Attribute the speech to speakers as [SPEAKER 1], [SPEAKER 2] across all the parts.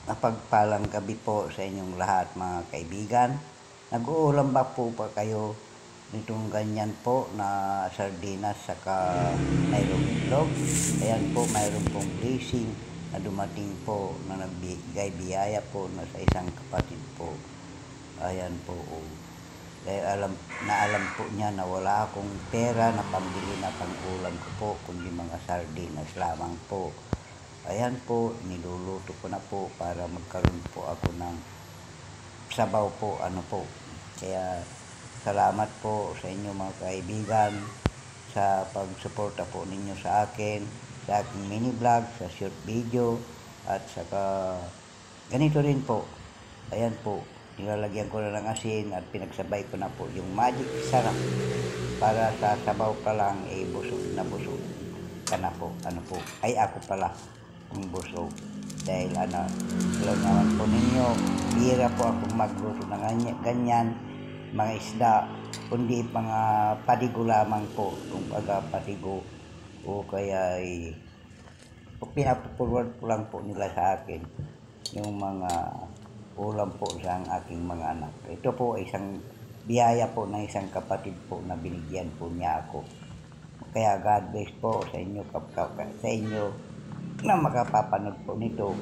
[SPEAKER 1] Mapagpalang gabi po sa inyong lahat mga kaibigan. Nag-uulam ba po pa kayo nitong ganyan po na sardinas saka mayroong itlog? Ayan po, mayroon pong blessing na dumating po na nagbigay biyaya po na sa isang kapatid po. Ayan po. Dahil alam po niya na wala akong pera na pambili na pang-ulam ko po, kundi mga sardinas lamang po. Ayan po, niluluto ko na po para magkaroon po ako ng sabaw po, Kaya salamat po sa inyo mga kaibigan sa pagsuporta po ninyo sa akin, sa aking mini vlog, sa short video, at saka ganito rin po. Ayan po, nilalagyan ko na ng asin at pinagsabay ko na po yung magic sarap para sa sabaw pa lang busog na busog ka na po. Ay ako pala ang busog dahil alam naman po ninyo, bira po ako magluto ng ganyan mga isda, kundi mga padigo lamang po, kung padigo o kaya pinapupulward ko lang po nila sa akin yung mga ulam po sa aking mga anak. Ito po isang biyaya po ng isang kapatid po na binigyan po niya ako. Kaya God bless po sa inyo, sa inyo na makapapanood po nito.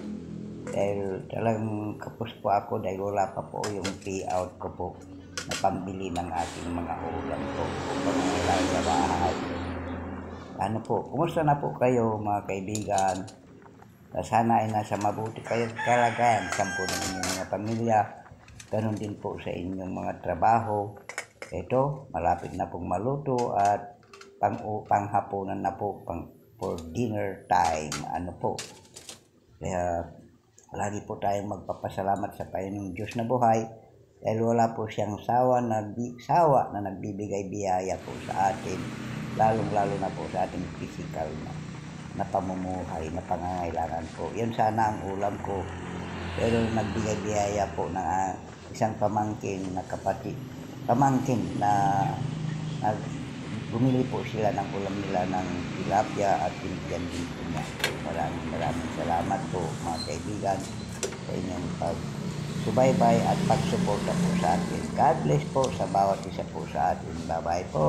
[SPEAKER 1] Dahil talagang kapos po ako dahil wala pa po yung payout ko po na pambili ng aking mga ulam po upang wala sa bahay. Kumusta na po kayo mga kaibigan? Sana ay nasa mabuti kayong kalagayan sa po ng inyong mga pamilya. Ganon din po sa inyong mga trabaho. Ito, malapit na pong maluto at panghapunan na po, for dinner time. Kaya lagi po tayong magpapasalamat sa Panginoong Diyos na buhay dahil wala po siyang sawa na nagbibigay biyaya po sa atin, lalong-lalo na po sa ating physical na pamumuhay, na pangangailangan po. Yan sana ang ulam ko. Pero nagbigay biyaya po ng isang pamangkin na bumili po sila ng ulam nila ng tilapia at binigyan din po niya. Maraming salamat po mga kaibigan sa inyong pagsubaybay at pagsuporta po sa atin. God bless po sa bawat isa po sa atin. Bye-bye po.